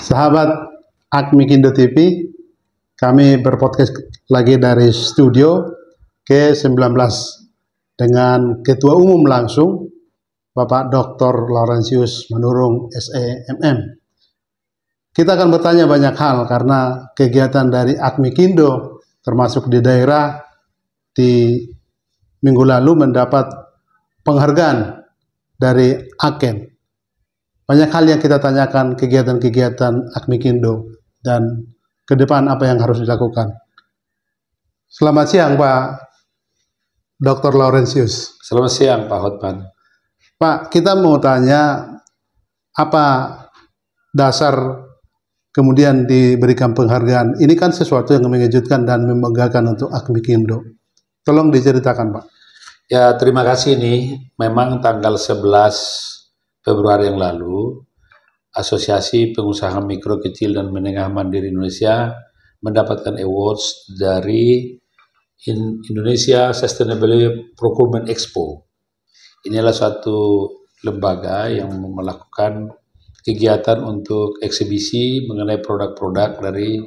Sahabat Akmikindo TV, kami berpodcast lagi dari studio ke-19 dengan Ketua Umum langsung, Bapak Dr. Laurentius Manurung, SEMM. Kita akan bertanya banyak hal karena kegiatan dari Akmikindo termasuk di daerah di minggu lalu mendapat penghargaan dari Aken. Banyak hal yang kita tanyakan kegiatan-kegiatan Akmikindo dan ke depan apa yang harus dilakukan. Selamat siang Pak Dr. Laurentius. Selamat siang Pak Hotman. Pak, kita mau tanya apa dasar kemudian diberikan penghargaan. Ini kan sesuatu yang mengejutkan dan membanggakan untuk Akmikindo. Tolong diceritakan Pak. Ya, terima kasih nih. Memang tanggal 11 Februari yang lalu, Asosiasi Pengusaha Mikro, Kecil, dan Menengah Mandiri Indonesia mendapatkan awards dari Indonesia Sustainable Procurement Expo. Inilah suatu lembaga yang melakukan kegiatan untuk eksibisi mengenai produk-produk dari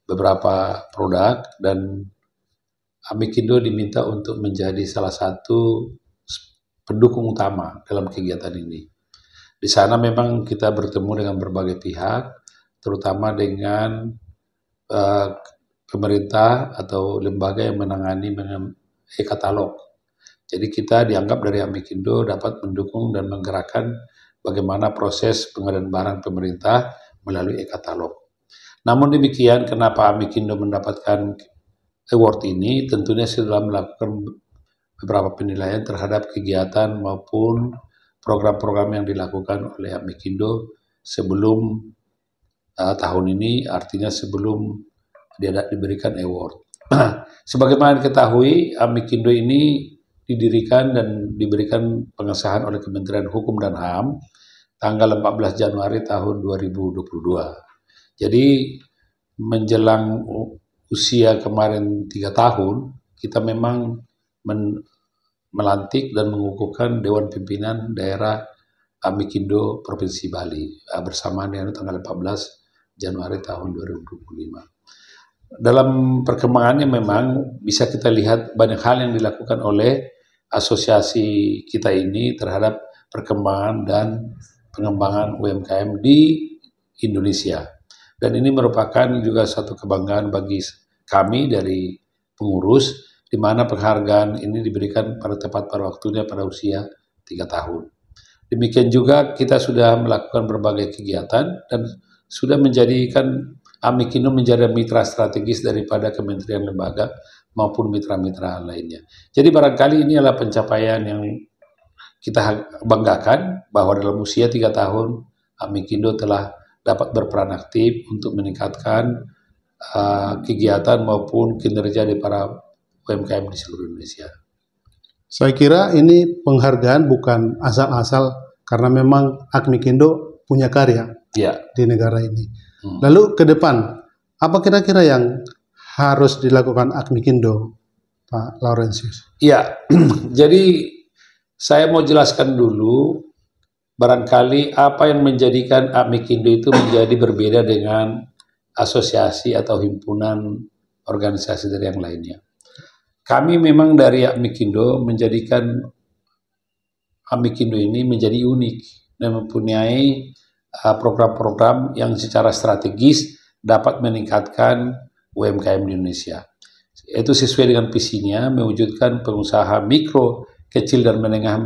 beberapa produk, dan Akmikindo diminta untuk menjadi salah satu pendukung utama dalam kegiatan ini. Di sana memang kita bertemu dengan berbagai pihak, terutama dengan pemerintah atau lembaga yang menangani e-katalog. Jadi kita dianggap dari Akmikindo dapat mendukung dan menggerakkan bagaimana proses pengadaan barang pemerintah melalui e-katalog. Namun demikian, kenapa Akmikindo mendapatkan award ini? Tentunya setelah melakukan beberapa penilaian terhadap kegiatan maupun program-program yang dilakukan oleh Akmikindo sebelum tahun ini, artinya sebelum dia diberikan award. Sebagaimana diketahui, Akmikindo ini didirikan dan diberikan pengesahan oleh Kementerian Hukum dan HAM tanggal 14 Januari tahun 2022. Jadi menjelang usia kemarin 3 tahun, kita memang melantik dan mengukuhkan Dewan Pimpinan Daerah Akmikindo Provinsi Bali bersamaan dengan tanggal 14 Januari tahun 2025. Dalam perkembangannya memang bisa kita lihat banyak hal yang dilakukan oleh asosiasi kita ini terhadap perkembangan dan pengembangan UMKM di Indonesia. Dan ini merupakan juga satu kebanggaan bagi kami dari pengurus, di mana penghargaan ini diberikan tepat pada waktunya pada usia 3 tahun. Demikian juga kita sudah melakukan berbagai kegiatan dan sudah menjadikan Akmikindo menjadi mitra strategis daripada kementerian lembaga maupun mitra-mitra lainnya. Jadi barangkali ini adalah pencapaian yang kita banggakan, bahwa dalam usia 3 tahun Akmikindo telah dapat berperan aktif untuk meningkatkan kegiatan maupun kinerja dari para UMKM di seluruh Indonesia. Saya kira ini penghargaan bukan asal-asal karena memang Akmikindo punya karya di negara ini. Lalu ke depan, apa kira-kira yang harus dilakukan Akmikindo, Pak Laurentius? Ya, jadi saya mau jelaskan dulu barangkali apa yang menjadikan Akmikindo itu menjadi berbeda dengan asosiasi atau himpunan organisasi dari yang lainnya. Kami memang dari Akmikindo menjadikan Akmikindo ini menjadi unik dan mempunyai program-program yang secara strategis dapat meningkatkan UMKM di Indonesia. Itu sesuai dengan visinya mewujudkan pengusaha mikro, kecil, dan menengah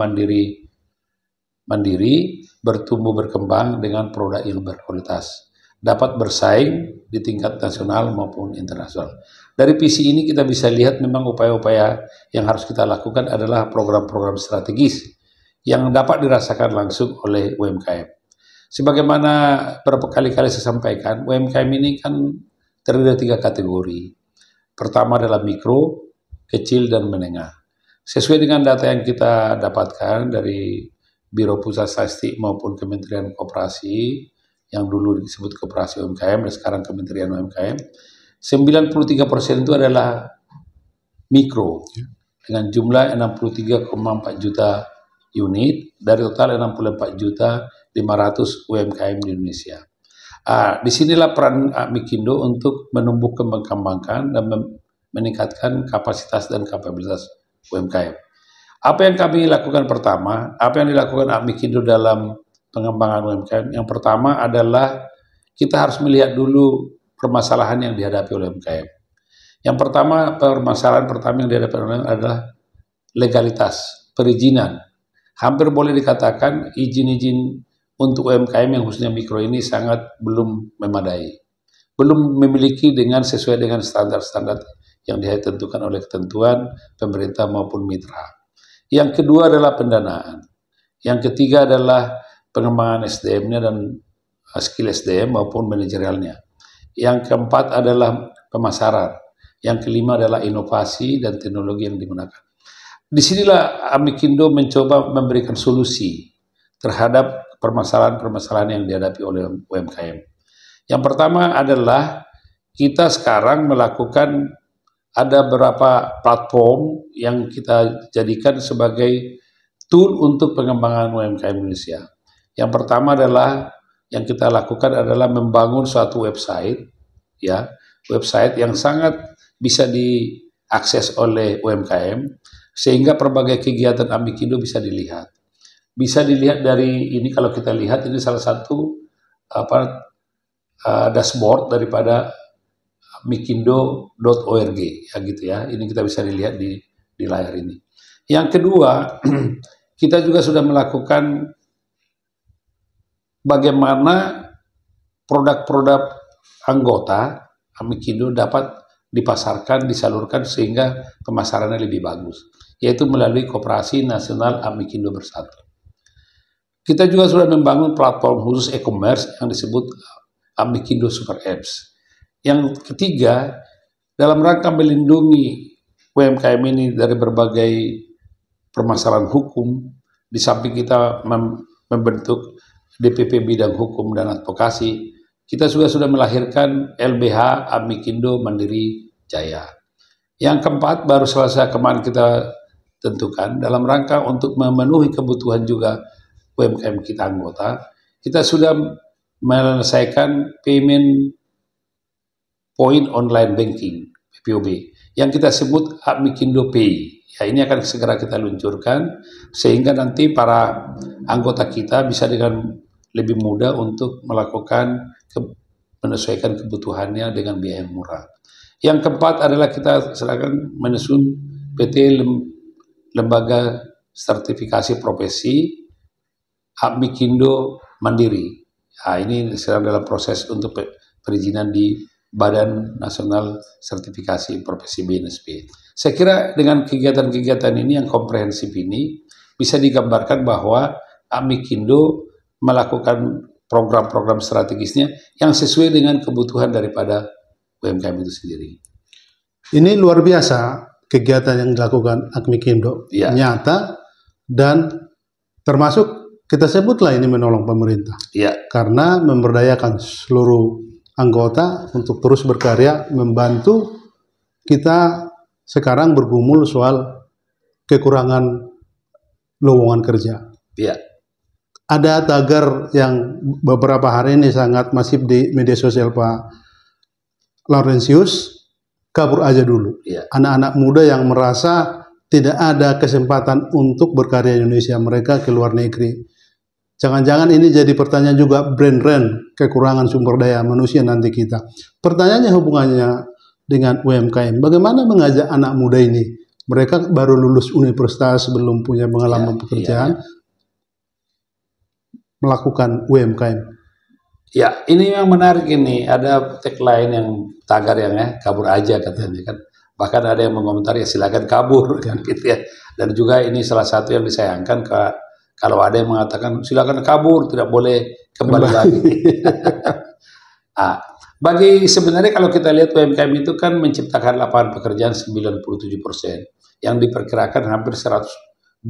mandiri bertumbuh berkembang dengan produk yang berkualitas, dapat bersaing di tingkat nasional maupun internasional. Dari visi ini kita bisa lihat memang upaya-upaya yang harus kita lakukan adalah program-program strategis yang dapat dirasakan langsung oleh UMKM. Sebagaimana beberapa kali-kali saya sampaikan, UMKM ini kan terdiri dari 3 kategori. Pertama adalah mikro, kecil, dan menengah. Sesuai dengan data yang kita dapatkan dari Biro Pusat Statistik maupun Kementerian Koperasi, yang dulu disebut Koperasi UMKM dan sekarang Kementerian UMKM, 93% itu adalah mikro dengan jumlah 63,4 juta unit dari total 64.500.000 UMKM di Indonesia. Disinilah peran Mikindo untuk menumbuh kembangkan dan meningkatkan kapasitas dan kapabilitas UMKM. Apa yang kami lakukan pertama, apa yang dilakukan Mikindo dalam pengembangan UMKM, yang pertama adalah kita harus melihat dulu permasalahan yang dihadapi oleh UMKM. Yang pertama, permasalahan pertama yang dihadapi oleh UMKM adalah legalitas, perizinan. Hampir boleh dikatakan izin-izin untuk UMKM yang khususnya mikro ini sangat belum memadai. Belum memiliki sesuai dengan standar-standar yang ditentukan oleh ketentuan pemerintah maupun mitra. Yang kedua adalah pendanaan. Yang ketiga adalah pengembangan SDM-nya dan skill SDM maupun manajerialnya. Yang keempat adalah pemasaran. Yang kelima adalah inovasi dan teknologi yang digunakan. Disinilah Mikindo mencoba memberikan solusi terhadap permasalahan-permasalahan yang dihadapi oleh UMKM. Yang pertama adalah kita sekarang melakukan ada beberapa platform yang kita jadikan sebagai tool untuk pengembangan UMKM Indonesia. Yang pertama adalah yang kita lakukan adalah membangun suatu website, ya, website yang sangat bisa diakses oleh UMKM sehingga berbagai kegiatan Mikindo bisa dilihat. Bisa dilihat dari ini, kalau kita lihat ini salah satu dashboard daripada mikindo.org, ya gitu ya. Ini kita bisa dilihat di layar ini. Yang kedua, kita juga sudah melakukan bagaimana produk-produk anggota Mikindo dapat dipasarkan, disalurkan sehingga pemasarannya lebih bagus, yaitu melalui Koperasi Nasional Mikindo Bersatu. Kita juga sudah membangun platform khusus e-commerce yang disebut Mikindo Super Apps. Yang ketiga, dalam rangka melindungi UMKM ini dari berbagai permasalahan hukum, di samping kita membentuk DPP bidang hukum dan advokasi, kita juga sudah melahirkan LBH Mikindo Mandiri Jaya. Yang keempat, baru selesai kemarin kita tentukan, dalam rangka untuk memenuhi kebutuhan juga UMKM kita anggota, kita sudah menyelesaikan payment point online banking (PPOB) yang kita sebut Mikindo Pay. Ya, ini akan segera kita luncurkan sehingga nanti para anggota kita bisa dengan lebih mudah untuk melakukan menyesuaikan kebutuhannya dengan biaya yang murah. Yang keempat adalah kita sedang menyusun PT Lembaga Sertifikasi Profesi Mikindo Mandiri. Nah, ini sedang dalam proses untuk perizinan di Badan Nasional Sertifikasi Profesi BNSP. Saya kira dengan kegiatan-kegiatan ini yang komprehensif ini bisa digambarkan bahwa Mikindo melakukan program-program strategisnya yang sesuai dengan kebutuhan daripada UMKM itu sendiri. Ini luar biasa kegiatan yang dilakukan Mikindo, ya, nyata dan termasuk kita sebutlah ini menolong pemerintah, ya, karena memberdayakan seluruh anggota untuk terus berkarya membantu kita sekarang bergumul soal kekurangan lowongan kerja. Ya. Ada tagar yang beberapa hari ini sangat masif di media sosial Pak Laurentius, kabur aja dulu. Anak-anak muda yang merasa tidak ada kesempatan untuk berkarya di Indonesia, mereka ke luar negeri. Jangan-jangan ini jadi pertanyaan juga brand kekurangan sumber daya manusia nanti kita. Pertanyaannya hubungannya dengan UMKM. Bagaimana mengajak anak muda ini? Mereka baru lulus universitas, belum punya pengalaman pekerjaan, melakukan UMKM. Ya, ini yang menarik ini. Ada tagline yang tagar yang kabur aja katanya kan. Bahkan ada yang mengomentari silakan kabur kan gitu ya. Dan juga ini salah satu yang disayangkan kalau ada yang mengatakan silakan kabur, tidak boleh kembali lagi. Bagi sebenarnya kalau kita lihat UMKM itu kan menciptakan lapangan pekerjaan 97%, yang diperkirakan hampir 125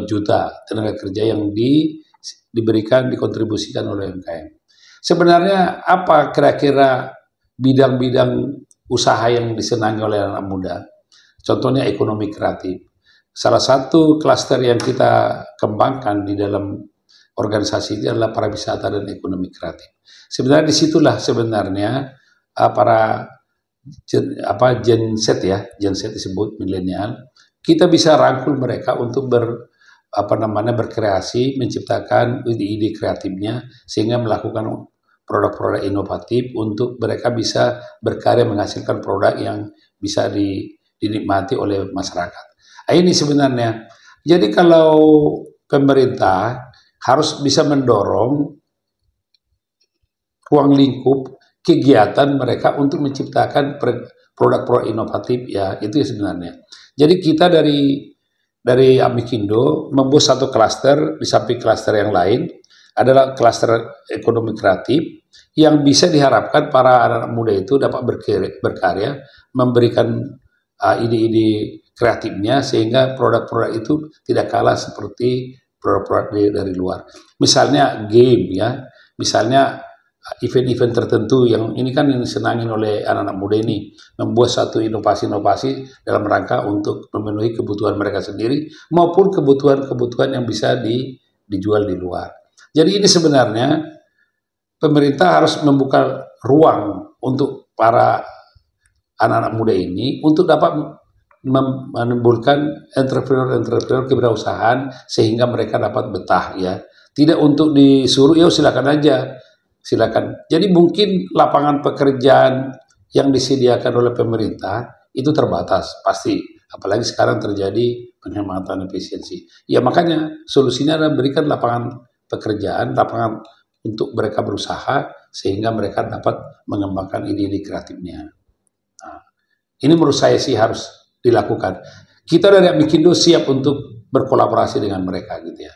juta tenaga kerja yang diberikan, dikontribusikan oleh UMKM. Sebenarnya apa kira-kira bidang-bidang usaha yang disenangi oleh anak muda? Contohnya ekonomi kreatif. Salah satu klaster yang kita kembangkan di dalam organisasi ini adalah pariwisata dan ekonomi kreatif. Sebenarnya disitulah sebenarnya para Gen Z ya, Gen Z disebut milenial, kita bisa rangkul mereka untuk berkreasi, menciptakan ide-ide kreatifnya sehingga melakukan produk-produk inovatif untuk mereka bisa berkarya menghasilkan produk yang bisa dinikmati oleh masyarakat. Ini sebenarnya. Jadi kalau pemerintah harus bisa mendorong ruang lingkup kegiatan mereka untuk menciptakan produk-produk inovatif ya, itu sebenarnya. Jadi kita dari Amikindo membuat satu klaster, di samping klaster yang lain adalah klaster ekonomi kreatif yang bisa diharapkan para anak muda itu dapat berkarya, memberikan ide-ide kreatifnya sehingga produk-produk itu tidak kalah seperti produk-produk dari luar. Misalnya game ya, misalnya event-event tertentu yang ini kan yang disenangin oleh anak-anak muda ini, membuat satu inovasi-inovasi dalam rangka untuk memenuhi kebutuhan mereka sendiri maupun kebutuhan-kebutuhan yang bisa dijual di luar. Jadi ini sebenarnya pemerintah harus membuka ruang untuk para anak-anak muda ini untuk dapat menimbulkan entrepreneur kewirausahaan sehingga mereka dapat betah ya. Tidak untuk disuruh ya silakan aja. Silakan. Jadi mungkin lapangan pekerjaan yang disediakan oleh pemerintah itu terbatas, pasti. Apalagi sekarang terjadi penghematan efisiensi. Ya makanya solusinya adalah berikan lapangan pekerjaan, lapangan untuk mereka berusaha sehingga mereka dapat mengembangkan ide-ide kreatifnya. Nah, ini menurut saya sih harus dilakukan. Kita dari Amikindo siap untuk berkolaborasi dengan mereka gitu ya.